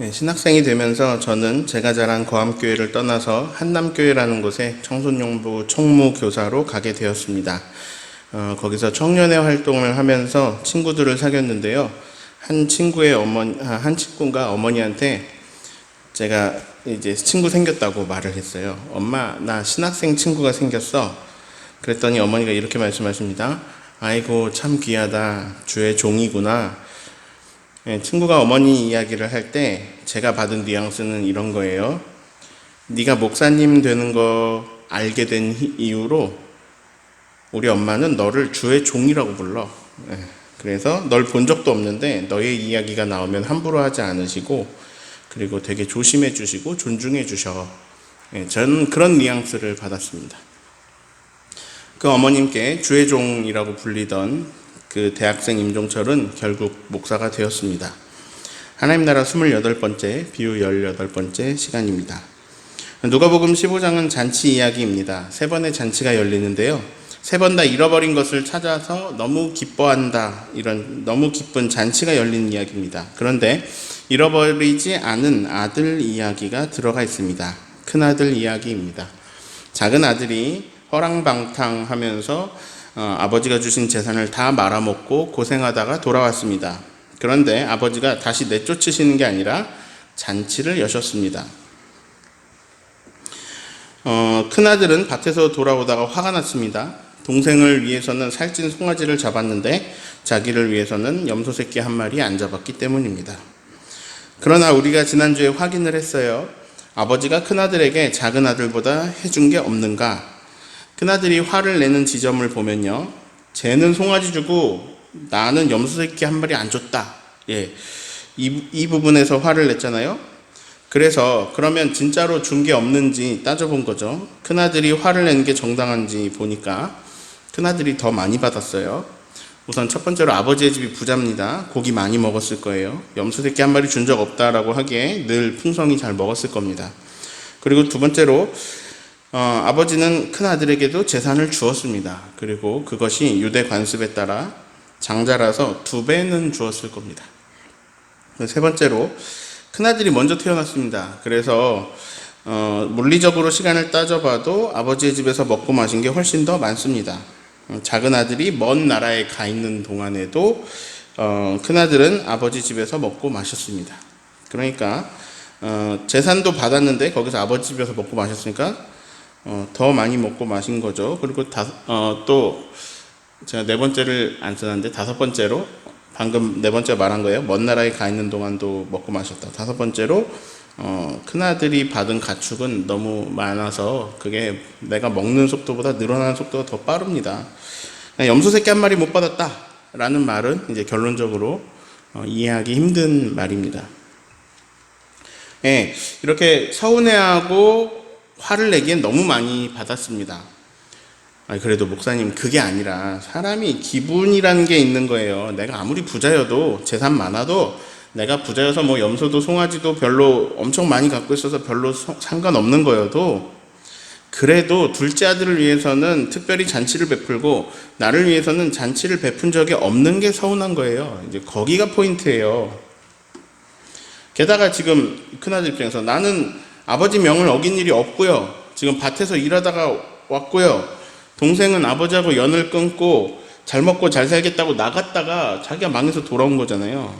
네, 신학생이 되면서 저는 제가 자란 거암교회를 떠나서 한남교회라는 곳에 청소년부 총무교사로 가게 되었습니다. 거기서 청년회 활동을 하면서 친구들을 사귀었는데요. 한 친구가 어머니한테 제가 이제 친구 생겼다고 말을 했어요. 엄마, 나 신학생 친구가 생겼어. 그랬더니 어머니가 이렇게 말씀하십니다. 아이고, 참 귀하다. 주의 종이구나. 친구가 어머니 이야기를 할 때 제가 받은 뉘앙스는 이런 거예요. 네가 목사님 되는 거 알게 된 이후로 우리 엄마는 너를 주의 종이라고 불러. 그래서 널 본 적도 없는데 너의 이야기가 나오면 함부로 하지 않으시고 그리고 되게 조심해 주시고 존중해 주셔. 저는 그런 뉘앙스를 받았습니다. 그 어머님께 주의 종이라고 불리던 그 대학생 임종철은 결국 목사가 되었습니다. 하나님 나라 28번째, 비유 18번째 시간입니다. 누가복음 15장은 잔치 이야기입니다. 3번의 잔치가 열리는데요. 3번 다 잃어버린 것을 찾아서 너무 기뻐한다. 이런 너무 기쁜 잔치가 열리는 이야기입니다. 그런데 잃어버리지 않은 아들 이야기가 들어가 있습니다. 큰아들 이야기입니다. 작은 아들이 허랑방탕하면서 아버지가 주신 재산을 다 말아먹고 고생하다가 돌아왔습니다. 그런데 아버지가 다시 내쫓으시는 게 아니라 잔치를 여셨습니다. 큰아들은 밭에서 돌아오다가 화가 났습니다. 동생을 위해서는 살찐 송아지를 잡았는데 자기를 위해서는 염소 새끼 한 마리 안 잡았기 때문입니다. 그러나 우리가 지난주에 확인을 했어요. 아버지가 큰아들에게 작은 아들보다 해준 게 없는가? 큰아들이 화를 내는 지점을 보면요. 쟤는 송아지 주고 나는 염소 새끼 한 마리 안 줬다. 이 부분에서 화를 냈잖아요. 그래서 그러면 진짜로 준 게 없는지 따져본 거죠. 큰아들이 화를 내는 게 정당한지 보니까 큰아들이 더 많이 받았어요. 우선 첫 번째로 아버지의 집이 부자입니다. 고기 많이 먹었을 거예요. 염소 새끼 한 마리 준 적 없다라고 하기에 늘 풍성히 잘 먹었을 겁니다. 그리고 두 번째로 아버지는 큰아들에게도 재산을 주었습니다. 그리고 그것이 유대 관습에 따라 장자라서 2배는 주었을 겁니다. 세 번째로 큰아들이 먼저 태어났습니다. 그래서 물리적으로 시간을 따져봐도 아버지의 집에서 먹고 마신 게 훨씬 더 많습니다. 작은 아들이 먼 나라에 가 있는 동안에도 큰아들은 아버지 집에서 먹고 마셨습니다. 그러니까 재산도 받았는데 거기서 아버지 집에서 먹고 마셨으니까 더 많이 먹고 마신 거죠. 그리고 또 제가 4번째를 안 써놨는데 5번째로 방금 4번째 말한 거예요. 먼 나라에 가 있는 동안도 먹고 마셨다. 5번째로 큰아들이 받은 가축은 너무 많아서 그게 내가 먹는 속도보다 늘어나는 속도가 더 빠릅니다. 염소 새끼 한 마리 못 받았다 라는 말은 이제 결론적으로 이해하기 힘든 말입니다. 이렇게 서운해하고 화를 내기엔 너무 많이 받았습니다. 그래도 목사님 그게 아니라 사람이 기분이라는 게 있는 거예요. 내가 아무리 부자여도 재산 많아도 내가 부자여서 뭐 염소도 송아지도 별로 엄청 많이 갖고 있어서 별로 상관없는 거여도 그래도 둘째 아들을 위해서는 특별히 잔치를 베풀고 나를 위해서는 잔치를 베푼 적이 없는 게 서운한 거예요. 이제 거기가 포인트예요. 게다가 지금 큰아들 입장에서 나는 아버지 명을 어긴 일이 없고요. 지금 밭에서 일하다가 왔고요. 동생은 아버지하고 연을 끊고 잘 먹고 잘 살겠다고 나갔다가 자기가 망해서 돌아온 거잖아요.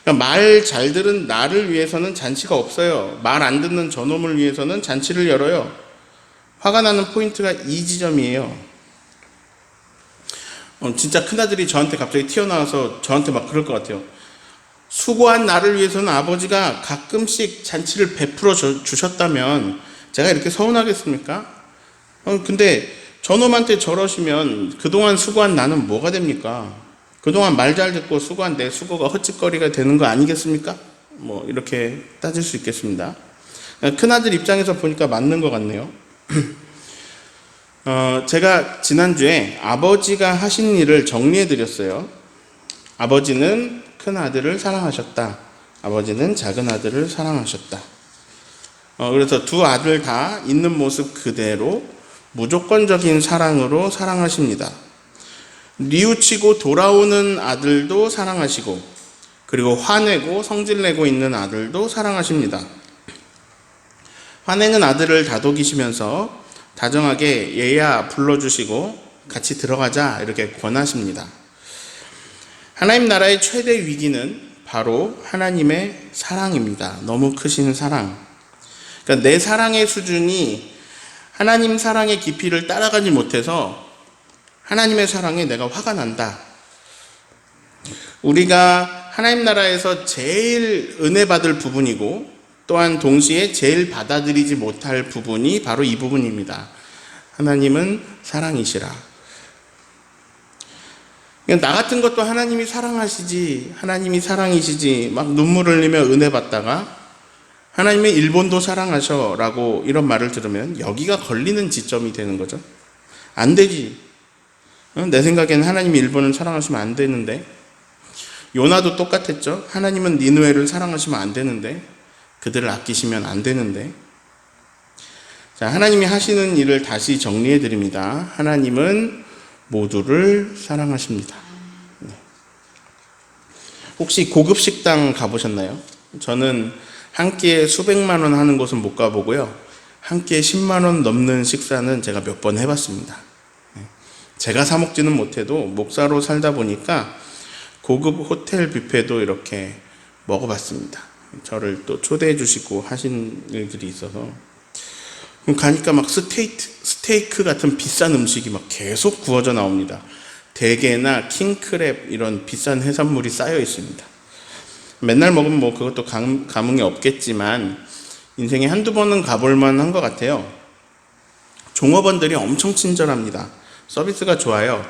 그러니까 말 잘 들은 나를 위해서는 잔치가 없어요. 말 안 듣는 저놈을 위해서는 잔치를 열어요. 화가 나는 포인트가 이 지점이에요. 진짜 큰아들이 저한테 갑자기 튀어나와서 저한테 막 그럴 것 같아요. 수고한 나를 위해서는 아버지가 가끔씩 잔치를 베풀어 주셨다면 제가 이렇게 서운하겠습니까? 근데 저놈한테 저러시면 그동안 수고한 나는 뭐가 됩니까? 그동안 말 잘 듣고 수고한 내 수고가 헛짓거리가 되는 거 아니겠습니까? 뭐 이렇게 따질 수 있겠습니다. 큰아들 입장에서 보니까 맞는 것 같네요. 제가 지난주에 아버지가 하신 일을 정리해 드렸어요. 아버지는 큰 아들을 사랑하셨다. 아버지는 작은 아들을 사랑하셨다. 그래서 두 아들 다 있는 모습 그대로 무조건적인 사랑으로 사랑하십니다. 뉘우치고 돌아오는 아들도 사랑하시고 그리고 화내고 성질내고 있는 아들도 사랑하십니다. 화내는 아들을 다독이시면서 다정하게 얘야 불러주시고 같이 들어가자 이렇게 권하십니다. 하나님 나라의 최대 위기는 바로 하나님의 사랑입니다. 너무 크신 사랑. 그러니까 내 사랑의 수준이 하나님 사랑의 깊이를 따라가지 못해서 하나님의 사랑에 내가 화가 난다. 우리가 하나님 나라에서 제일 은혜 받을 부분이고 또한 동시에 제일 받아들이지 못할 부분이 바로 이 부분입니다. 하나님은 사랑이시라. 나 같은 것도 하나님이 사랑하시지, 하나님이 사랑이시지 막 눈물 흘리며 은혜 받다가 하나님의 일본도 사랑하셔 라고 이런 말을 들으면 여기가 걸리는 지점이 되는 거죠. 안 되지. 내 생각에는 하나님이 일본을 사랑하시면 안 되는데, 요나도 똑같았죠. 하나님은 니느웨를 사랑하시면 안 되는데, 그들을 아끼시면 안 되는데. 자, 하나님이 하시는 일을 다시 정리해 드립니다. 하나님은 모두를 사랑하십니다. 혹시 고급 식당 가보셨나요? 저는 한 끼에 수백만 원 하는 곳은 못 가보고요. 한 끼에 10만 원 넘는 식사는 제가 몇 번 해봤습니다. 제가 사 먹지는 못해도 목사로 살다 보니까 고급 호텔 뷔페도 이렇게 먹어봤습니다. 저를 또 초대해 주시고 하신 일들이 있어서 가니까 막 스테이크 같은 비싼 음식이 막 계속 구워져 나옵니다. 대게나 킹크랩 이런 비싼 해산물이 쌓여 있습니다. 맨날 먹으면 뭐 그것도 감흥이 없겠지만 인생에 한두 번은 가볼 만한 것 같아요. 종업원들이 엄청 친절합니다. 서비스가 좋아요.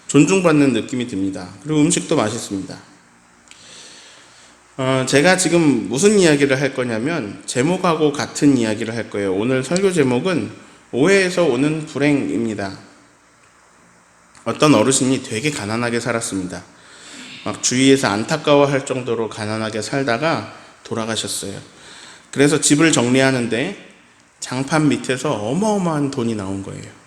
존중받는 느낌이 듭니다. 그리고 음식도 맛있습니다. 제가 지금 무슨 이야기를 할 거냐면 제목하고 같은 이야기를 할 거예요. 오늘 설교 제목은 오해에서 오는 불행입니다. 어떤 어르신이 되게 가난하게 살았습니다. 막 주위에서 안타까워할 정도로 가난하게 살다가 돌아가셨어요. 그래서 집을 정리하는데 장판 밑에서 어마어마한 돈이 나온 거예요.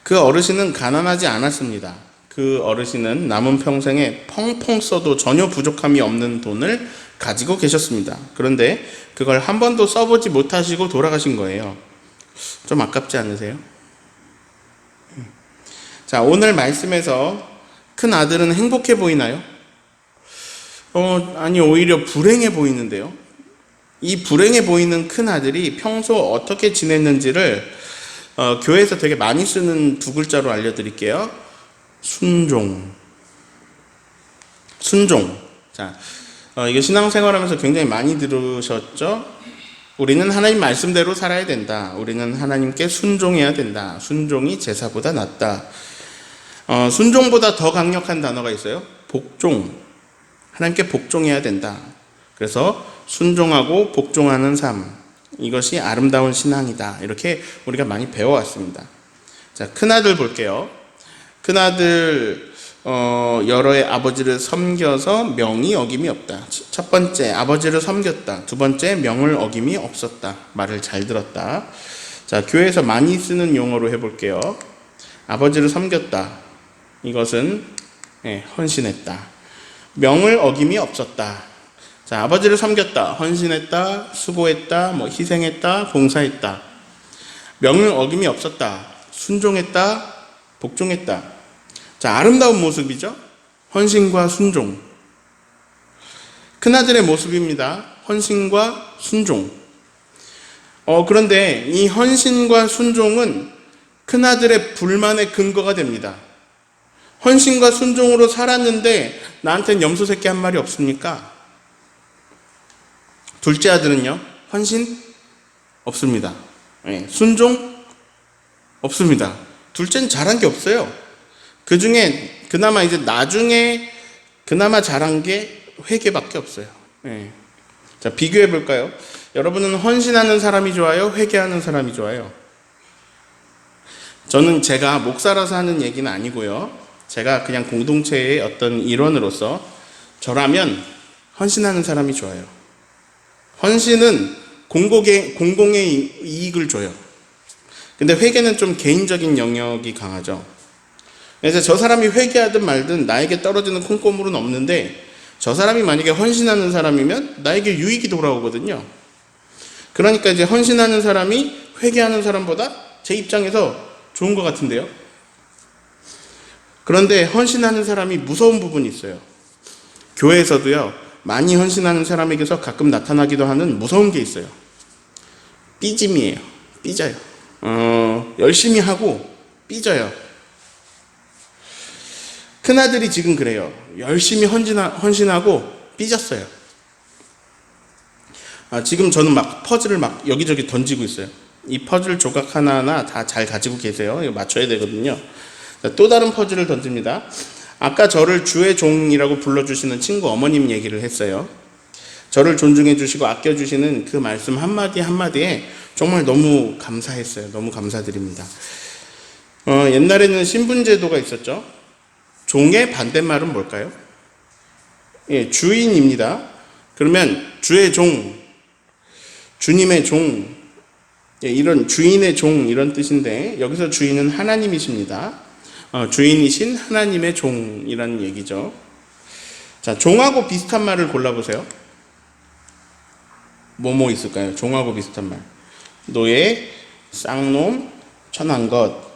그 어르신은 가난하지 않았습니다. 그 어르신은 남은 평생에 펑펑 써도 전혀 부족함이 없는 돈을 가지고 계셨습니다. 그런데 그걸 한 번도 써보지 못하시고 돌아가신 거예요. 좀 아깝지 않으세요? 자, 오늘 말씀에서 큰 아들은 행복해 보이나요? 아니, 오히려 불행해 보이는데요. 이 불행해 보이는 큰 아들이 평소 어떻게 지냈는지를 교회에서 되게 많이 쓰는 두 글자로 알려드릴게요. 순종. 자, 이거 신앙생활하면서 굉장히 많이 들으셨죠? 우리는 하나님 말씀대로 살아야 된다. 우리는 하나님께 순종해야 된다. 순종이 제사보다 낫다. 순종보다 더 강력한 단어가 있어요. 복종. 하나님께 복종해야 된다. 그래서 순종하고 복종하는 삶. 이것이 아름다운 신앙이다. 이렇게 우리가 많이 배워왔습니다. 자, 큰아들 볼게요. 큰아들 여러의 아버지를 섬겨서 명이 어김이 없다. 첫 번째, 아버지를 섬겼다. 두 번째, 명을 어김이 없었다. 말을 잘 들었다. 자, 교회에서 많이 쓰는 용어로 해볼게요. 아버지를 섬겼다. 이것은 헌신했다. 명을 어김이 없었다. 자, 아버지를 섬겼다, 헌신했다, 수고했다, 희생했다, 봉사했다. 명을 어김이 없었다. 순종했다, 복종했다. 자, 아름다운 모습이죠? 헌신과 순종. 큰아들의 모습입니다. 헌신과 순종. 그런데 이 헌신과 순종은 큰아들의 불만의 근거가 됩니다. 헌신과 순종으로 살았는데 나한테는 염소 새끼 한 마리 없습니까? 둘째 아들은요? 헌신? 없습니다. 순종? 없습니다. 둘째는 잘한 게 없어요. 그 중에 그나마 이제 나중에 그나마 잘한 게 회개밖에 없어요. 자, 비교해 볼까요? 여러분은 헌신하는 사람이 좋아요? 회개하는 사람이 좋아요? 저는 제가 목사라서 하는 얘기는 아니고요. 제가 그냥 공동체의 어떤 일원으로서 저라면 헌신하는 사람이 좋아요. 헌신은 공공의 이익을 줘요. 근데 회개는 좀 개인적인 영역이 강하죠. 그래서 저 사람이 회개하든 말든 나에게 떨어지는 콩고물은 없는데 저 사람이 만약에 헌신하는 사람이면 나에게 유익이 돌아오거든요. 그러니까 이제 헌신하는 사람이 회개하는 사람보다 제 입장에서 좋은 것 같은데요. 그런데 헌신하는 사람이 무서운 부분이 있어요. 교회에서도요, 많이 헌신하는 사람에게서 가끔 나타나기도 하는 무서운 게 있어요. 삐짐이에요. 삐져요. 열심히 하고 삐져요. 큰아들이 지금 그래요. 열심히 헌신하고 삐졌어요. 지금 저는 막 퍼즐을 막 여기저기 던지고 있어요. 이 퍼즐 조각 하나하나 다 잘 가지고 계세요. 이거 맞춰야 되거든요. 또 다른 퍼즐을 던집니다. 아까 저를 주의 종이라고 불러주시는 친구 어머님 얘기를 했어요. 저를 존중해 주시고 아껴 주시는 그 말씀 한마디 한마디에 정말 너무 감사했어요. 너무 감사드립니다. 옛날에는 신분제도가 있었죠. 종의 반대말은 뭘까요? 예, 주인입니다. 그러면 주의 종, 주님의 종, 예, 이런 주인의 종 이런 뜻인데 여기서 주인은 하나님이십니다. 주인이신 하나님의 종이라는 얘기죠. 자, 종하고 비슷한 말을 골라보세요. 뭐뭐 있을까요? 종하고 비슷한 말. 노예, 쌍놈, 천한 것.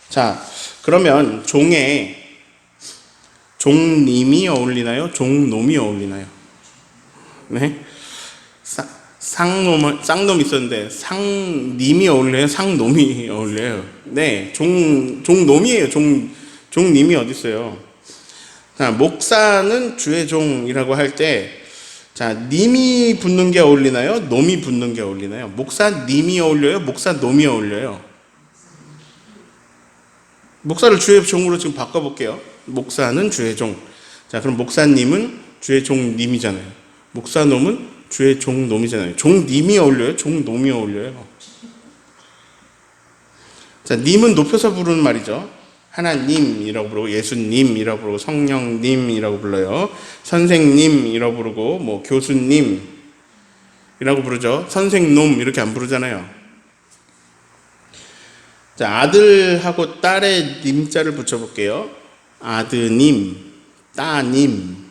자, 그러면 종에 종님이 어울리나요? 종놈이 어울리나요? 네? 쌍놈 있었는데 상님이 어울려요? 상놈이 어울려요? 네, 종놈이에요. 종님이 어디 있어요? 자, 목사는 주의 종이라고 할 때, 자, 님이 붙는 게 어울리나요? 놈이 붙는 게 어울리나요? 목사님이 어울려요? 목사놈이 어울려요? 목사를 주의 종으로 지금 바꿔볼게요. 목사는 주의 종. 자, 그럼 목사님은 주의 종님이잖아요. 목사놈은 주의 종놈이잖아요. 종님이 어울려요? 종놈이 어울려요? 자, 님은 높여서 부르는 말이죠. 하나님이라고 부르고 예수님이라고 부르고 성령님이라고 불러요. 선생님이라고 부르고 뭐 교수님이라고 부르죠. 선생놈 이렇게 안 부르잖아요. 자, 아들하고 딸의 님자를 붙여볼게요. 아드님, 따님.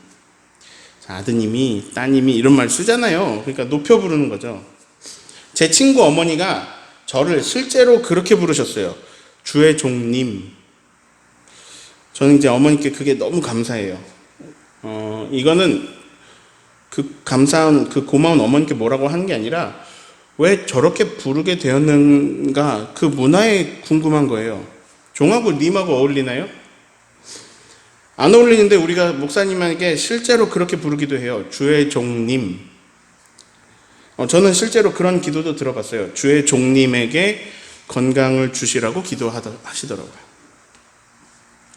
아드님이, 따님이 이런 말 쓰잖아요. 그러니까 높여 부르는 거죠. 제 친구 어머니가 저를 실제로 그렇게 부르셨어요. 주의 종님. 저는 이제 어머니께 그게 너무 감사해요. 이거는 그 감사한, 그 고마운 어머니께 뭐라고 하는 게 아니라 왜 저렇게 부르게 되었는가 그 문화에 궁금한 거예요. 종하고 님하고 어울리나요? 안 어울리는데 우리가 목사님에게 실제로 그렇게 부르기도 해요. 주의 종님. 저는 실제로 그런 기도도 들어봤어요. 주의 종님에게 건강을 주시라고 기도하시더라고요.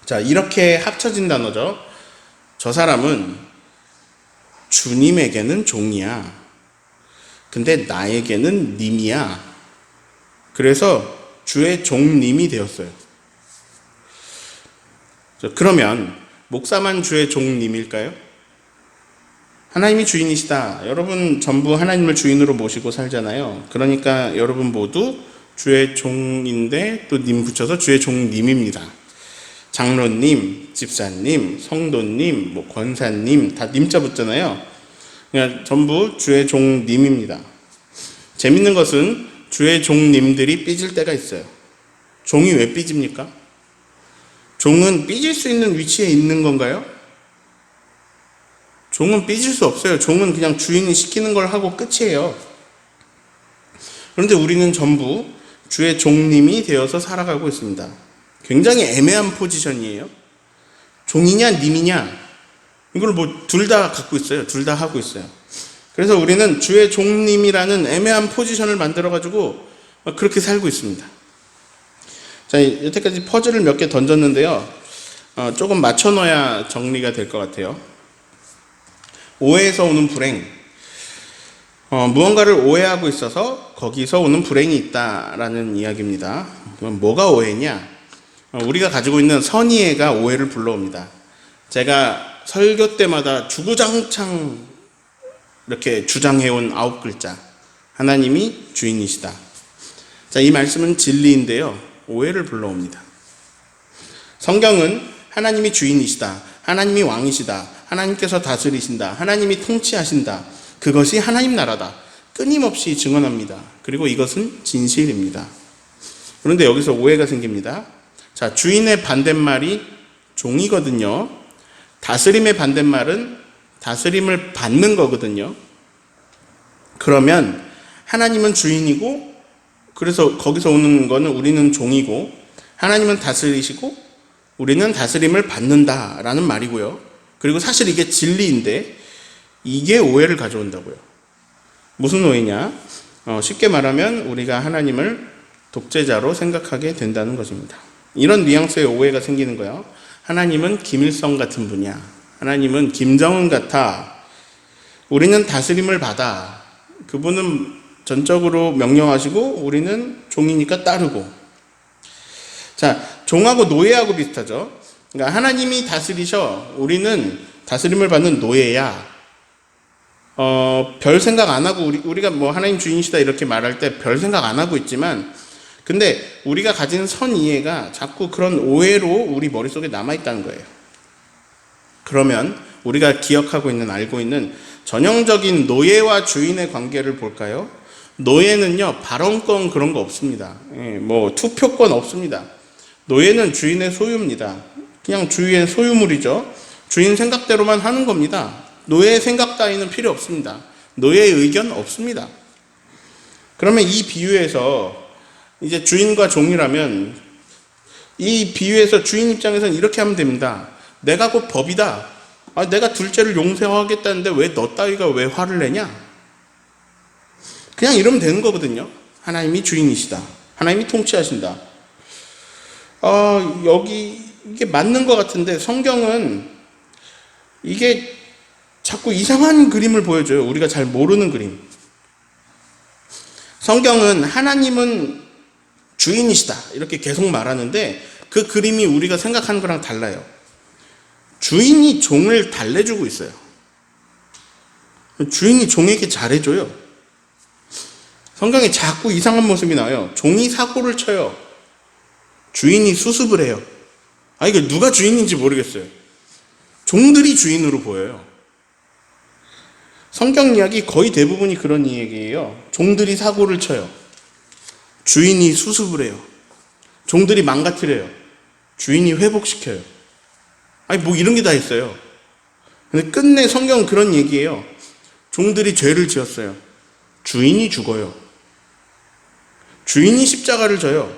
자, 이렇게 합쳐진 단어죠. 저 사람은 주님에게는 종이야. 근데 나에게는 님이야. 그래서 주의 종님이 되었어요. 그러면 목사만 주의 종님일까요? 하나님이 주인이시다. 여러분 전부 하나님을 주인으로 모시고 살잖아요. 그러니까 여러분 모두 주의 종인데 또 님 붙여서 주의 종님입니다. 장로님, 집사님, 성도님, 뭐 권사님 다 님자 붙잖아요. 그냥 전부 주의 종님입니다. 재밌는 것은 주의 종님들이 삐질 때가 있어요. 종이 왜 삐집니까? 종은 삐질 수 있는 위치에 있는 건가요? 종은 삐질 수 없어요. 종은 그냥 주인이 시키는 걸 하고 끝이에요. 그런데 우리는 전부 주의 종님이 되어서 살아가고 있습니다. 굉장히 애매한 포지션이에요. 종이냐 님이냐 이걸 뭐 둘 다 갖고 있어요. 둘 다 하고 있어요. 그래서 우리는 주의 종님이라는 애매한 포지션을 만들어가지고 그렇게 살고 있습니다. 자, 여태까지 퍼즐을 몇 개 던졌는데요. 조금 맞춰놓아야 정리가 될 것 같아요. 오해에서 오는 불행. 무언가를 오해하고 있어서 거기서 오는 불행이 있다라는 이야기입니다. 그럼 뭐가 오해냐? 우리가 가지고 있는 선의해가 오해를 불러옵니다. 제가 설교 때마다 주구장창 이렇게 주장해온 9글자. 하나님이 주인이시다. 자, 이 말씀은 진리인데요. 오해를 불러옵니다. 성경은 하나님이 주인이시다. 하나님이 왕이시다. 하나님께서 다스리신다. 하나님이 통치하신다. 그것이 하나님 나라다. 끊임없이 증언합니다. 그리고 이것은 진실입니다. 그런데 여기서 오해가 생깁니다. 자, 주인의 반대말이 종이거든요. 다스림의 반대말은 다스림을 받는 거거든요. 그러면 하나님은 주인이고, 그래서 거기서 오는 거는 우리는 종이고, 하나님은 다스리시고 우리는 다스림을 받는다라는 말이고요. 그리고 사실 이게 진리인데 이게 오해를 가져온다고요. 무슨 오해냐? 쉽게 말하면 우리가 하나님을 독재자로 생각하게 된다는 것입니다. 이런 뉘앙스의 오해가 생기는 거예요. 하나님은 김일성 같은 분이야. 하나님은 김정은 같아. 우리는 다스림을 받아. 그분은 전적으로 명령하시고 우리는 종이니까 따르고. 자, 종하고 노예하고 비슷하죠. 그러니까 하나님이 다스리셔. 우리는 다스림을 받는 노예야. 별 생각 안 하고 우리가 뭐 하나님 주인이시다 이렇게 말할 때 별 생각 안 하고 있지만, 근데 우리가 가진 선 이해가 자꾸 그런 오해로 우리 머릿속에 남아있다는 거예요. 그러면 우리가 기억하고 있는, 알고 있는 전형적인 노예와 주인의 관계를 볼까요? 노예는요, 발언권 그런 거 없습니다. 뭐 투표권 없습니다. 노예는 주인의 소유입니다. 그냥 주인의 소유물이죠. 주인 생각대로만 하는 겁니다. 노예의 생각 따위는 필요 없습니다. 노예의 의견 없습니다. 그러면 이 비유에서 이제 주인과 종이라면, 이 비유에서 주인 입장에서는 이렇게 하면 됩니다. 내가 곧 법이다. 내가 둘째를 용서하겠다는데 왜 너 따위가 왜 화를 내냐? 그냥 이러면 되는 거거든요. 하나님이 주인이시다. 하나님이 통치하신다. 여기 이게 맞는 것 같은데 성경은 이게 자꾸 이상한 그림을 보여줘요. 우리가 잘 모르는 그림. 성경은 하나님은 주인이시다 이렇게 계속 말하는데 그 그림이 우리가 생각하는 거랑 달라요. 주인이 종을 달래주고 있어요. 주인이 종에게 잘해줘요. 성경에 자꾸 이상한 모습이 나와요. 종이 사고를 쳐요. 주인이 수습을 해요. 이게 누가 주인인지 모르겠어요. 종들이 주인으로 보여요. 성경 이야기 거의 대부분이 그런 이야기예요. 종들이 사고를 쳐요. 주인이 수습을 해요. 종들이 망가뜨려요. 주인이 회복시켜요. 뭐 이런 게 다 있어요. 근데 끝내 성경은 그런 얘기예요. 종들이 죄를 지었어요. 주인이 죽어요. 주인이 십자가를 져요.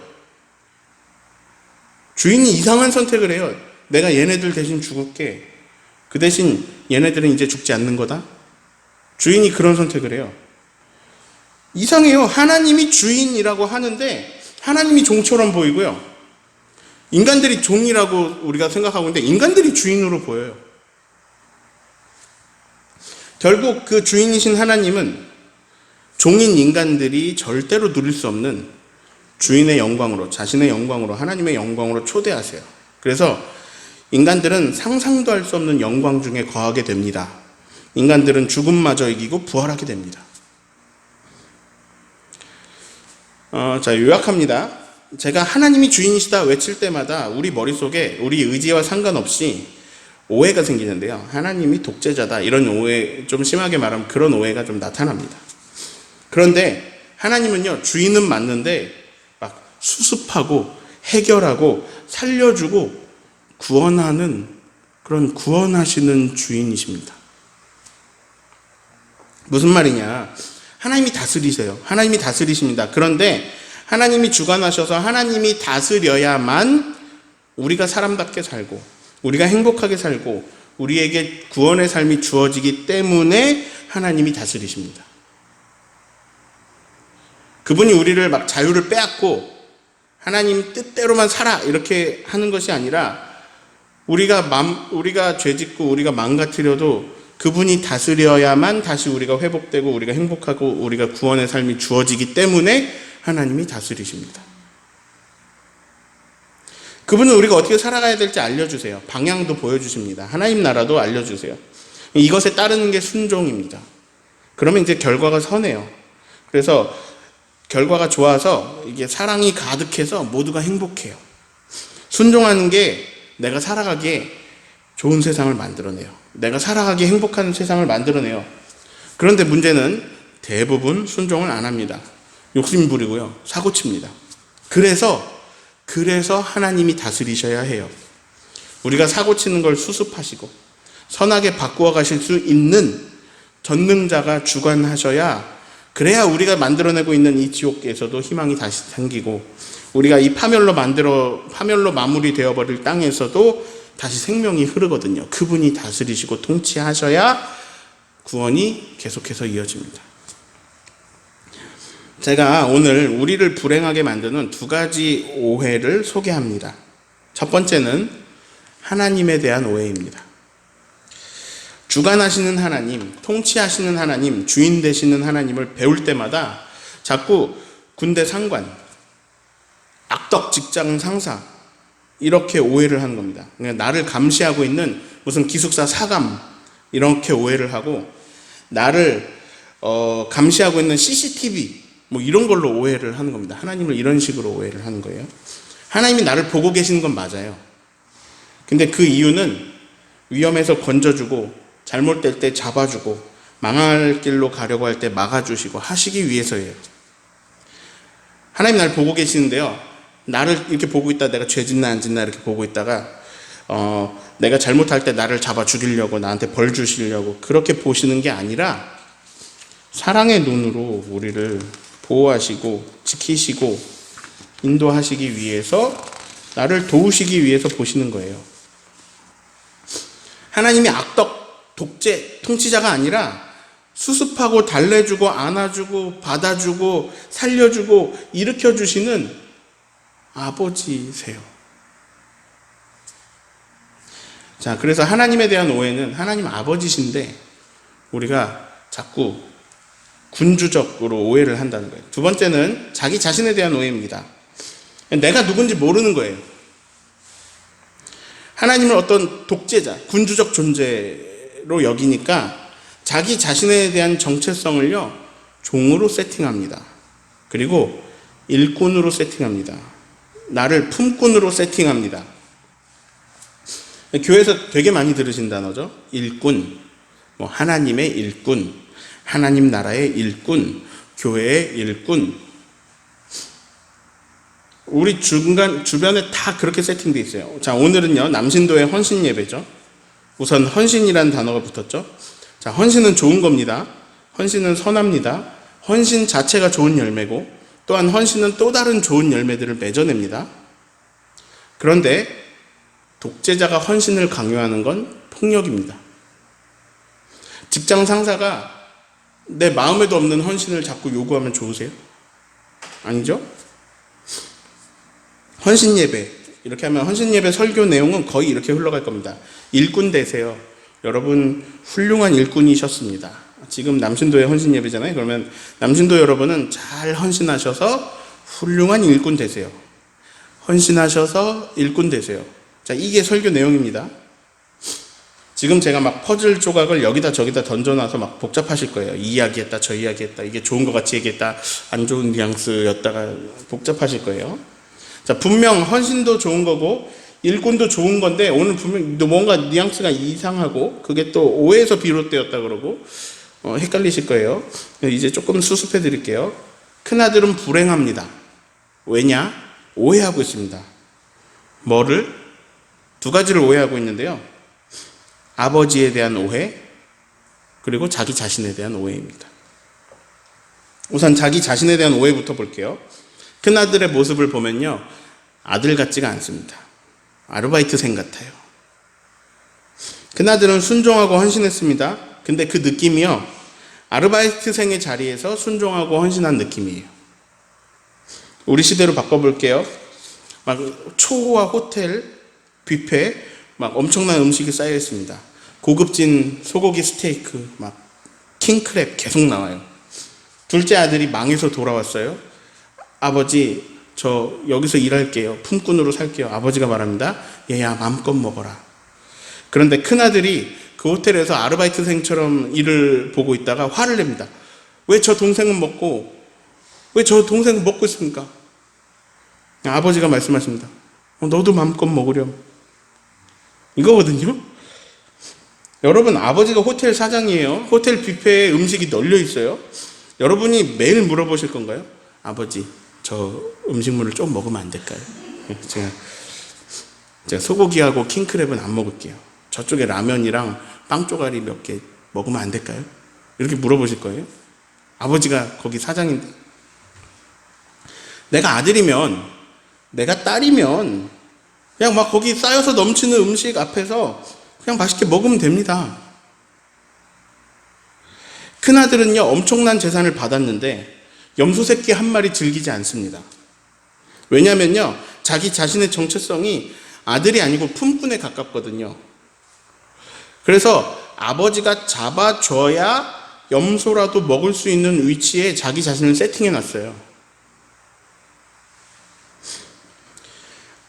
주인이 이상한 선택을 해요. 내가 얘네들 대신 죽을게. 그 대신 얘네들은 이제 죽지 않는 거다. 주인이 그런 선택을 해요. 이상해요. 하나님이 주인이라고 하는데 하나님이 종처럼 보이고요. 인간들이 종이라고 우리가 생각하고 있는데 인간들이 주인으로 보여요. 결국 그 주인이신 하나님은 종인 인간들이 절대로 누릴 수 없는 주인의 영광으로, 자신의 영광으로, 하나님의 영광으로 초대하세요. 그래서 인간들은 상상도 할 수 없는 영광 중에 거하게 됩니다. 인간들은 죽음마저 이기고 부활하게 됩니다. 자, 요약합니다. 제가 하나님이 주인이시다 외칠 때마다 우리 머릿속에 우리 의지와 상관없이 오해가 생기는데요. 하나님이 독재자다 이런 오해, 좀 심하게 말하면 그런 오해가 좀 나타납니다. 그런데 하나님은요, 주인은 맞는데 막 수습하고 해결하고 살려주고 구원하는 그런 구원하시는 주인이십니다. 무슨 말이냐? 하나님이 다스리세요. 하나님이 다스리십니다. 그런데 하나님이 주관하셔서 하나님이 다스려야만 우리가 사람답게 살고 우리가 행복하게 살고 우리에게 구원의 삶이 주어지기 때문에 하나님이 다스리십니다. 그분이 우리를 막 자유를 빼앗고 하나님 뜻대로만 살아 이렇게 하는 것이 아니라 우리가 죄짓고 우리가 망가뜨려도 그분이 다스려야만 다시 우리가 회복되고 우리가 행복하고 우리가 구원의 삶이 주어지기 때문에 하나님이 다스리십니다. 그분은 우리가 어떻게 살아가야 될지 알려주세요. 방향도 보여주십니다. 하나님 나라도 알려주세요. 이것에 따르는 게 순종입니다. 그러면 이제 결과가 선해요. 그래서 결과가 좋아서 이게 사랑이 가득해서 모두가 행복해요. 순종하는 게 내가 살아가기에 좋은 세상을 만들어내요. 내가 살아가기 행복한 세상을 만들어내요. 그런데 문제는 대부분 순종을 안 합니다. 욕심 부리고요. 사고칩니다. 그래서 하나님이 다스리셔야 해요. 우리가 사고치는 걸 수습하시고 선하게 바꾸어 가실 수 있는 전능자가 주관하셔야, 그래야 우리가 만들어내고 있는 이 지옥에서도 희망이 다시 생기고, 우리가 이 파멸로 마무리되어 버릴 땅에서도 다시 생명이 흐르거든요. 그분이 다스리시고 통치하셔야 구원이 계속해서 이어집니다. 제가 오늘 우리를 불행하게 만드는 두 가지 오해를 소개합니다. 첫 번째는 하나님에 대한 오해입니다. 주관하시는 하나님, 통치하시는 하나님, 주인 되시는 하나님을 배울 때마다 자꾸 군대 상관, 악덕 직장 상사, 이렇게 오해를 하는 겁니다. 그러니까 나를 감시하고 있는 무슨 기숙사 사감, 이렇게 오해를 하고, 나를 감시하고 있는 CCTV, 뭐 이런 걸로 오해를 하는 겁니다. 하나님을 이런 식으로 오해를 하는 거예요. 하나님이 나를 보고 계시는 건 맞아요. 근데 그 이유는 위험에서 건져주고, 잘못될 때 잡아주고, 망할 길로 가려고 할 때 막아주시고 하시기 위해서예요. 하나님 나를 보고 계시는데요, 나를 이렇게 보고 있다, 내가 죄 짓나 안 짓나 이렇게 보고 있다가 내가 잘못할 때 나를 잡아 죽이려고, 나한테 벌 주시려고 그렇게 보시는 게 아니라 사랑의 눈으로 우리를 보호하시고 지키시고 인도하시기 위해서, 나를 도우시기 위해서 보시는 거예요. 하나님이 악덕, 독재, 통치자가 아니라 수습하고 달래주고 안아주고 받아주고 살려주고 일으켜주시는 아버지세요. 자, 그래서 하나님에 대한 오해는 하나님 아버지신데 우리가 자꾸 군주적으로 오해를 한다는 거예요. 두 번째는 자기 자신에 대한 오해입니다. 내가 누군지 모르는 거예요. 하나님을 어떤 독재자, 군주적 존재로 여기니까 자기 자신에 대한 정체성을요, 종으로 세팅합니다. 그리고 일꾼으로 세팅합니다. 나를 품꾼으로 세팅합니다. 교회에서 되게 많이 들으신 단어죠. 일꾼, 뭐 하나님의 일꾼, 하나님 나라의 일꾼, 교회의 일꾼. 우리 주변에 다 그렇게 세팅되어 있어요. 자, 오늘은요, 남신도의 헌신 예배죠. 우선 헌신이라는 단어가 붙었죠. 자, 헌신은 좋은 겁니다. 헌신은 선합니다. 헌신 자체가 좋은 열매고, 또한 헌신은 또 다른 좋은 열매들을 맺어냅니다. 그런데 독재자가 헌신을 강요하는 건 폭력입니다. 직장 상사가 내 마음에도 없는 헌신을 자꾸 요구하면 좋으세요? 아니죠? 헌신 예배, 이렇게 하면 헌신 예배 설교 내용은 거의 이렇게 흘러갈 겁니다. 일꾼 되세요. 여러분 훌륭한 일꾼이셨습니다. 지금 남신도의 헌신 예배잖아요. 그러면 남신도 여러분은 잘 헌신하셔서 훌륭한 일꾼 되세요. 헌신하셔서 일꾼 되세요. 자, 이게 설교 내용입니다. 지금 제가 막 퍼즐 조각을 여기다 저기다 던져놔서 막 복잡하실 거예요. 이 이야기 했다, 저 이야기 했다, 이게 좋은 것 같이 얘기했다, 안 좋은 뉘앙스였다가 복잡하실 거예요. 자, 분명 헌신도 좋은 거고 일꾼도 좋은 건데, 오늘 분명 뭔가 뉘앙스가 이상하고 그게 또 오해에서 비롯되었다 그러고 헷갈리실 거예요. 이제 조금 수습해 드릴게요. 큰아들은 불행합니다. 왜냐? 오해하고 있습니다. 뭐를? 두 가지를 오해하고 있는데요. 아버지에 대한 오해, 그리고 자기 자신에 대한 오해입니다. 우선 자기 자신에 대한 오해부터 볼게요. 큰아들의 모습을 보면요, 아들 같지가 않습니다. 아르바이트생 같아요. 큰아들은 순종하고 헌신했습니다. 근데 그 느낌이요, 아르바이트생의 자리에서 순종하고 헌신한 느낌이에요. 우리 시대로 바꿔볼게요. 막 초호화 호텔 뷔페 막 엄청난 음식이 쌓여 있습니다. 고급진 소고기 스테이크, 막 킹크랩 계속 나와요. 둘째 아들이 망해서 돌아왔어요. 아버지, 저 여기서 일할게요. 품꾼으로 살게요. 아버지가 말합니다. 얘야, 마음껏 먹어라. 그런데 큰아들이 그 호텔에서 아르바이트생처럼 일을 보고 있다가 화를 냅니다. 왜 저 동생은 먹고, 왜 저 동생은 먹고 있습니까? 아버지가 말씀하십니다. 너도 마음껏 먹으렴. 이거거든요. 여러분, 아버지가 호텔 사장이에요. 호텔 뷔페에 음식이 널려 있어요. 여러분이 매일 물어보실 건가요? 아버지, 저 음식물을 좀 먹으면 안 될까요? 제가 소고기하고 킹크랩은 안 먹을게요. 저쪽에 라면이랑 빵 쪼가리 몇 개 먹으면 안 될까요? 이렇게 물어보실 거예요. 아버지가 거기 사장인데. 내가 아들이면, 내가 딸이면 그냥 막 거기 쌓여서 넘치는 음식 앞에서 그냥 맛있게 먹으면 됩니다. 큰아들은요, 엄청난 재산을 받았는데 염소 새끼 한 마리 즐기지 않습니다. 왜냐면요, 자기 자신의 정체성이 아들이 아니고 품꾼에 가깝거든요. 그래서 아버지가 잡아줘야 염소라도 먹을 수 있는 위치에 자기 자신을 세팅해 놨어요.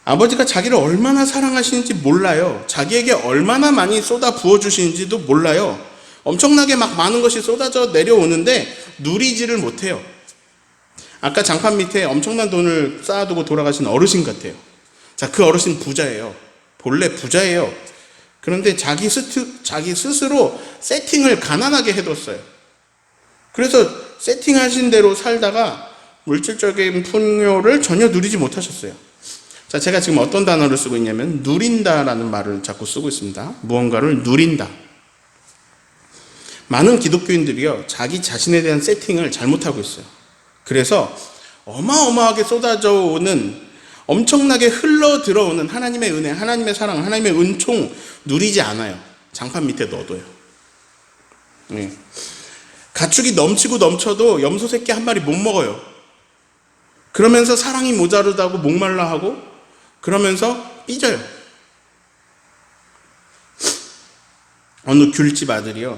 아버지가 자기를 얼마나 사랑하시는지 몰라요. 자기에게 얼마나 많이 쏟아 부어주시는지도 몰라요. 엄청나게 막 많은 것이 쏟아져 내려오는데 누리지를 못해요. 아까 장판 밑에 엄청난 돈을 쌓아두고 돌아가신 어르신 같아요. 자, 그 어르신 부자예요. 본래 부자예요. 그런데 자기 스스로 세팅을 가난하게 해뒀어요. 그래서 세팅하신 대로 살다가 물질적인 풍요를 전혀 누리지 못하셨어요. 자, 제가 지금 어떤 단어를 쓰고 있냐면 누린다라는 말을 자꾸 쓰고 있습니다. 무언가를 누린다. 많은 기독교인들이요, 자기 자신에 대한 세팅을 잘못하고 있어요. 그래서 어마어마하게 쏟아져 오는, 엄청나게 흘러 들어오는 하나님의 은혜, 하나님의 사랑, 하나님의 은총 누리지 않아요. 장판 밑에 넣어둬요. 네. 가축이 넘치고 넘쳐도 염소 새끼 한 마리 못 먹어요. 그러면서 사랑이 모자르다고 목말라 하고, 그러면서 삐져요. 어느 귤집 아들이요,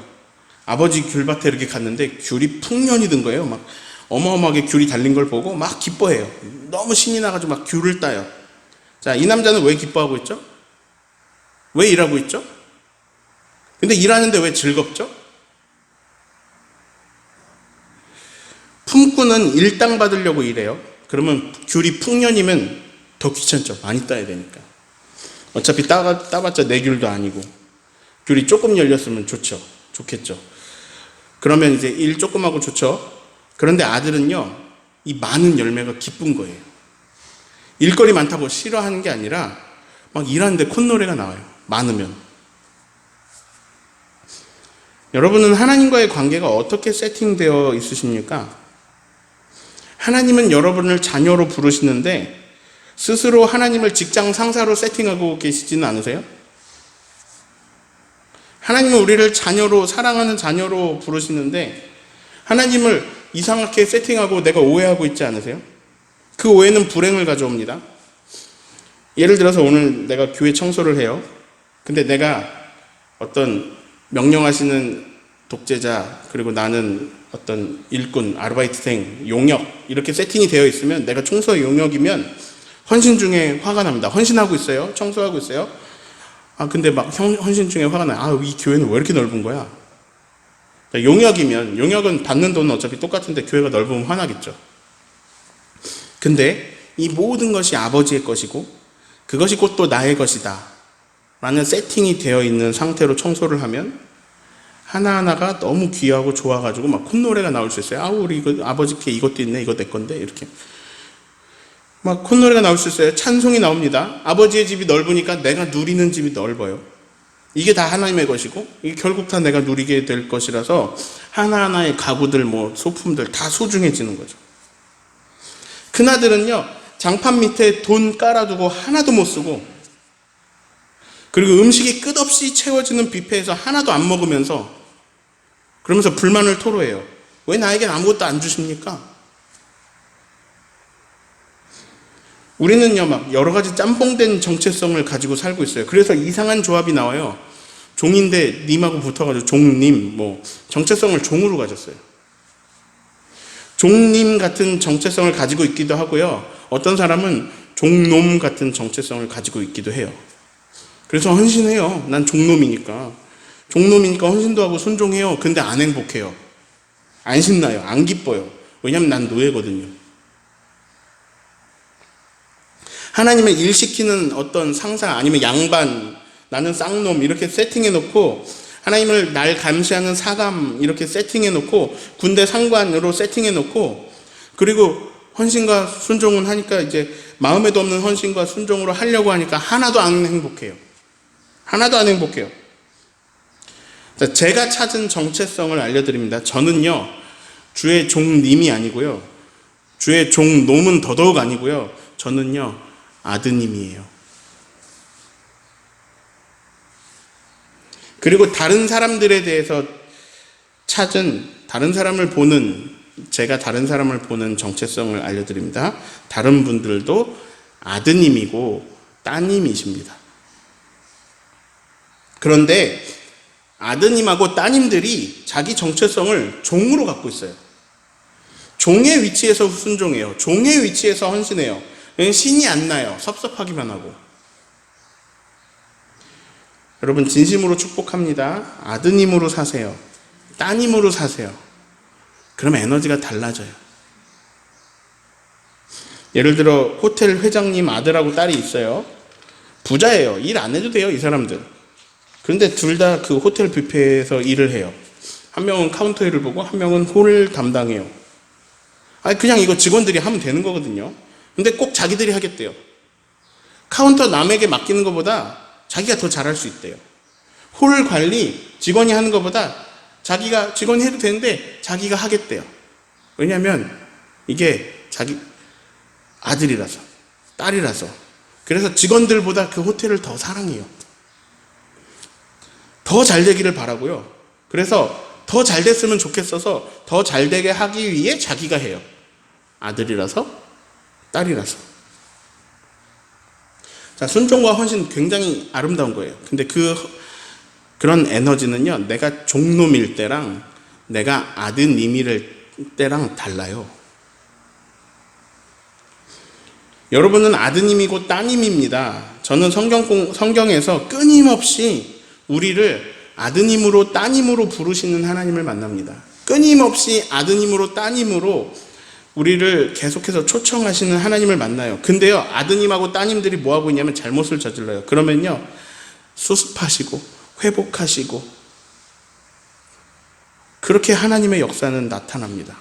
아버지 귤밭에 이렇게 갔는데 귤이 풍년이 든 거예요. 막 어마어마하게 귤이 달린 걸 보고 막 기뻐해요. 너무 신이 나가지고 막 귤을 따요. 자, 이 남자는 왜 기뻐하고 있죠? 왜 일하고 있죠? 근데 일하는데 왜 즐겁죠? 품꾼은 일당 받으려고 일해요. 그러면 귤이 풍년이면 더 귀찮죠. 많이 따야 되니까. 어차피 따봤자 내 귤도 아니고. 귤이 조금 열렸으면 좋겠죠. 그러면 이제 일 조금 하고 좋죠. 그런데 아들은요, 이 많은 열매가 기쁜 거예요. 일거리 많다고 싫어하는 게 아니라 막 일하는데 콧노래가 나와요. 많으면. 여러분은 하나님과의 관계가 어떻게 세팅되어 있으십니까? 하나님은 여러분을 자녀로 부르시는데 스스로 하나님을 직장 상사로 세팅하고 계시지는 않으세요? 하나님은 우리를 자녀로, 사랑하는 자녀로 부르시는데 하나님을 이상하게 세팅하고 내가 오해하고 있지 않으세요? 그 오해는 불행을 가져옵니다. 예를 들어서 오늘 내가 교회 청소를 해요. 근데 내가 어떤 명령하시는 독재자, 그리고 나는 어떤 일꾼, 아르바이트생, 용역 이렇게 세팅이 되어 있으면, 내가 청소의 용역이면 헌신 중에 화가 납니다. 헌신하고 있어요. 청소하고 있어요. 근데 막 헌신 중에 화가 나요. 이 교회는 왜 이렇게 넓은 거야? 용역이면, 용역은 받는 돈은 어차피 똑같은데 교회가 넓으면 화나겠죠. 근데 이 모든 것이 아버지의 것이고 그것이 곧 또 나의 것이다 라는 세팅이 되어 있는 상태로 청소를 하면 하나하나가 너무 귀하고 좋아가지고 막 콧노래가 나올 수 있어요. 우리 아버지께 이것도 있네, 이거 내 건데, 이렇게 막 콧노래가 나올 수 있어요. 찬송이 나옵니다. 아버지의 집이 넓으니까 내가 누리는 집이 넓어요. 이게 다 하나님의 것이고 이게 결국 다 내가 누리게 될 것이라서 하나하나의 가구들, 소품들 다 소중해지는 거죠. 큰아들은요, 장판 밑에 돈 깔아두고 하나도 못 쓰고, 그리고 음식이 끝없이 채워지는 뷔페에서 하나도 안 먹으면서, 그러면서 불만을 토로해요. 왜 나에겐 아무것도 안 주십니까? 우리는요, 막 여러 가지 짬뽕된 정체성을 가지고 살고 있어요. 그래서 이상한 조합이 나와요. 종인데 님하고 붙어가지고 종님, 정체성을 종으로 가졌어요. 종님 같은 정체성을 가지고 있기도 하고요. 어떤 사람은 종놈 같은 정체성을 가지고 있기도 해요. 그래서 헌신해요. 난 종놈이니까. 종놈이니까 헌신도 하고 순종해요. 근데 안 행복해요. 안 신나요. 안 기뻐요. 왜냐면 난 노예거든요. 하나님을 일시키는 어떤 상사, 아니면 양반, 나는 쌍놈 이렇게 세팅해 놓고 하나님을 날 감시하는 사감 이렇게 세팅해 놓고 군대 상관으로 세팅해 놓고 그리고 헌신과 순종은 하니까 이제 마음에도 없는 헌신과 순종으로 하려고 하니까 하나도 안 행복해요. 하나도 안 행복해요. 제가 찾은 정체성을 알려드립니다. 저는요, 주의 종님이 아니고요, 주의 종놈은 더더욱 아니고요, 저는요, 아드님이에요. 그리고 다른 사람들에 대해서 찾은, 제가 다른 사람을 보는 정체성을 알려드립니다. 다른 분들도 아드님이고 따님이십니다. 그런데 아드님하고 따님들이 자기 정체성을 종으로 갖고 있어요. 종의 위치에서 순종해요. 종의 위치에서 헌신해요. 신이 안 나요. 섭섭하기만 하고. 여러분 진심으로 축복합니다. 아드님으로 사세요. 따님으로 사세요. 그럼 에너지가 달라져요. 예를 들어 호텔 회장님 아들하고 딸이 있어요. 부자예요. 일 안 해도 돼요, 이 사람들. 그런데 둘 다 그 호텔 뷔페에서 일을 해요. 한 명은 카운터 일을 보고 한 명은 홀 담당해요. 그냥 이거 직원들이 하면 되는 거거든요. 근데 꼭 자기들이 하겠대요. 카운터 남에게 맡기는 것보다 자기가 더 잘할 수 있대요. 홀 관리 직원이 하는 것보다 자기가 직원이 해도 되는데 자기가 하겠대요. 왜냐하면 이게 자기 아들이라서, 딸이라서. 그래서 직원들보다 그 호텔을 더 사랑해요. 더 잘 되기를 바라고요. 그래서 더 잘 됐으면 좋겠어서 더 잘 되게 하기 위해 자기가 해요. 아들이라서, 딸이라서. 자, 순종과 헌신 굉장히 아름다운 거예요. 근데 그런 에너지는요, 내가 종놈일 때랑 내가 아드님일 때랑 달라요. 여러분은 아드님이고 따님입니다. 저는 성경에서 끊임없이 우리를 아드님으로 따님으로 부르시는 하나님을 만납니다. 끊임없이 아드님으로 따님으로 우리를 계속해서 초청하시는 하나님을 만나요. 근데요, 아드님하고 따님들이 뭐하고 있냐면 잘못을 저질러요. 그러면요, 수습하시고 회복하시고 그렇게 하나님의 역사는 나타납니다.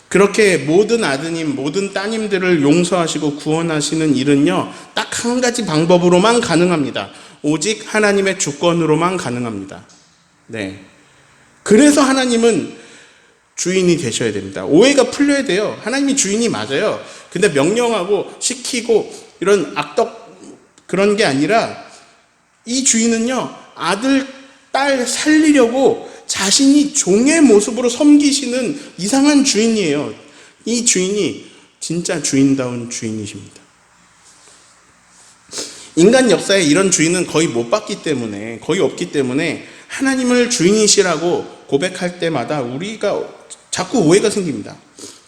그렇게 모든 아드님, 모든 따님들을 용서하시고 구원하시는 일은요, 딱 한 가지 방법으로만 가능합니다. 오직 하나님의 주권으로만 가능합니다. 네. 그래서 하나님은 주인이 되셔야 됩니다. 오해가 풀려야 돼요. 하나님이 주인이 맞아요. 근데 명령하고 시키고 이런 악덕 그런 게 아니라 이 주인은요, 아들, 딸 살리려고 자신이 종의 모습으로 섬기시는 이상한 주인이에요. 이 주인이 진짜 주인다운 주인이십니다. 인간 역사에 이런 주인은 거의 못 봤기 때문에, 거의 없기 때문에 하나님을 주인이시라고 고백할 때마다 우리가 자꾸 오해가 생깁니다.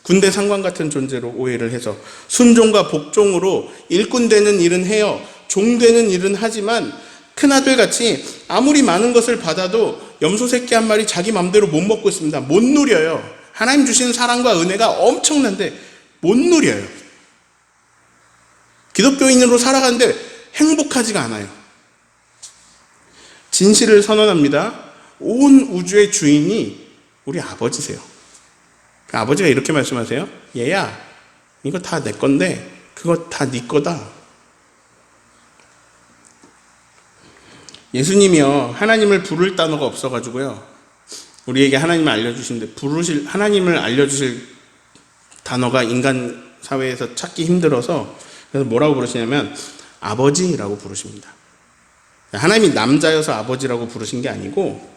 군대 상관 같은 존재로 오해를 해서 순종과 복종으로 일꾼 되는 일은 해요. 종 되는 일은 하지만 큰아들 같이 아무리 많은 것을 받아도 염소 새끼 한 마리 자기 맘대로 못 먹고 있습니다. 못 누려요. 하나님 주신 사랑과 은혜가 엄청난데 못 누려요. 기독교인으로 살아가는데 행복하지가 않아요. 진실을 선언합니다. 온 우주의 주인이 우리 아버지세요. 아버지가 이렇게 말씀하세요. 얘야, 이거 다 내 건데 그거 다 네 거다. 예수님이요, 하나님을 부를 단어가 없어가지고요, 우리에게 하나님을 알려주시는데 하나님을 알려주실 단어가 인간 사회에서 찾기 힘들어서, 그래서 뭐라고 부르시냐면 아버지라고 부르십니다. 하나님이 남자여서 아버지라고 부르신 게 아니고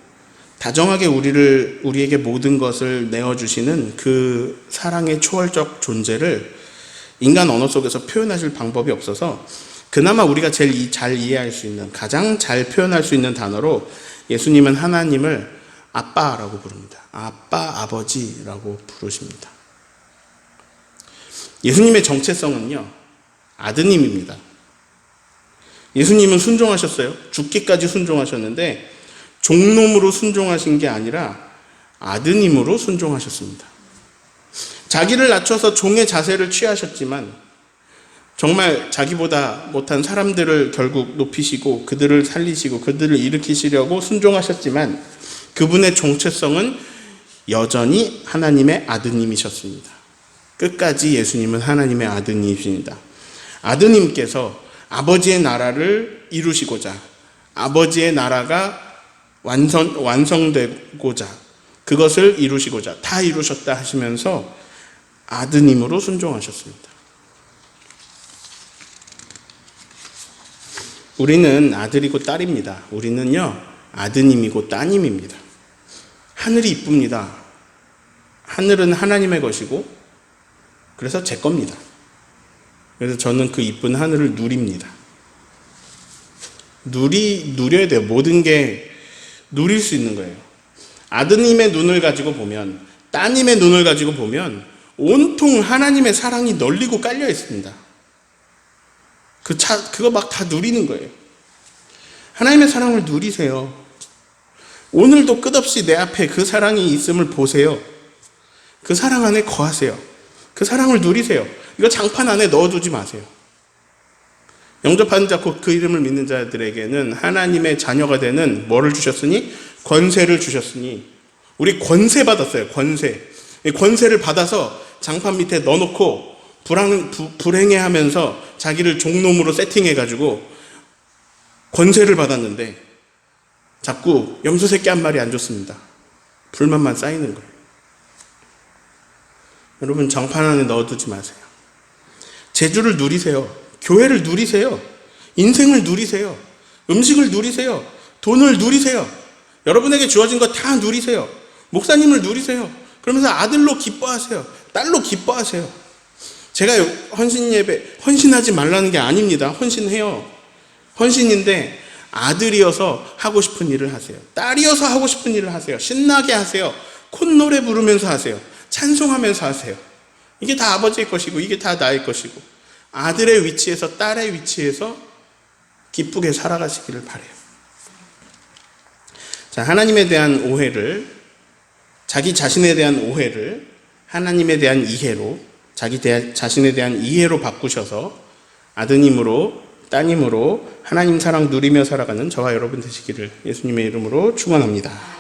다정하게 우리에게 모든 것을 내어주시는 그 사랑의 초월적 존재를 인간 언어 속에서 표현하실 방법이 없어서 그나마 우리가 제일 잘 이해할 수 있는, 가장 잘 표현할 수 있는 단어로 예수님은 하나님을 아빠라고 부릅니다. 아빠, 아버지라고 부르십니다. 예수님의 정체성은요, 아드님입니다. 예수님은 순종하셨어요. 죽기까지 순종하셨는데 종놈으로 순종하신 게 아니라 아드님으로 순종하셨습니다. 자기를 낮춰서 종의 자세를 취하셨지만 정말 자기보다 못한 사람들을 결국 높이시고 그들을 살리시고 그들을 일으키시려고 순종하셨지만 그분의 정체성은 여전히 하나님의 아드님이셨습니다. 끝까지 예수님은 하나님의 아드님이십니다. 아드님께서 아버지의 나라를 이루시고자, 아버지의 나라가 완성되고자, 그것을 이루시고자 다 이루셨다 하시면서 아드님으로 순종하셨습니다. 우리는 아들이고 딸입니다. 우리는요, 아드님이고 따님입니다. 하늘이 이쁩니다. 하늘은 하나님의 것이고, 그래서 제 겁니다. 그래서 저는 그 이쁜 하늘을 누립니다. 누려야 돼요. 모든 게 누릴 수 있는 거예요. 아드님의 눈을 가지고 보면, 따님의 눈을 가지고 보면, 온통 하나님의 사랑이 널리고 깔려 있습니다. 그거 막 다 누리는 거예요. 하나님의 사랑을 누리세요. 오늘도 끝없이 내 앞에 그 사랑이 있음을 보세요. 그 사랑 안에 거하세요. 그 사랑을 누리세요. 이거 장판 안에 넣어두지 마세요. 영접하는 자 곧 그 이름을 믿는 자들에게는 하나님의 자녀가 되는 뭐를 주셨으니? 권세를 주셨으니. 우리 권세 받았어요. 권세를 받아서 장판 밑에 넣어놓고 불행해하면서 자기를 종놈으로 세팅해가지고 권세를 받았는데 자꾸 염소 새끼 한 마리 안 줬습니다. 불만만 쌓이는 거예요. 여러분, 장판 안에 넣어두지 마세요. 제주를 누리세요. 교회를 누리세요. 인생을 누리세요. 음식을 누리세요. 돈을 누리세요. 여러분에게 주어진 거 다 누리세요. 목사님을 누리세요. 그러면서 아들로 기뻐하세요. 딸로 기뻐하세요. 제가 헌신 예배, 헌신하지 말라는 게 아닙니다. 헌신해요. 헌신인데 아들이어서 하고 싶은 일을 하세요. 딸이어서 하고 싶은 일을 하세요. 신나게 하세요. 콧노래 부르면서 하세요. 찬송하면서 하세요. 이게 다 아버지의 것이고 이게 다 나의 것이고 아들의 위치에서 딸의 위치에서 기쁘게 살아가시기를 바라요. 자, 하나님에 대한 오해를, 자기 자신에 대한 오해를 하나님에 대한 이해로, 자신에 대한 이해로 바꾸셔서 아드님으로, 따님으로 하나님 사랑 누리며 살아가는 저와 여러분 되시기를 예수님의 이름으로 축원합니다.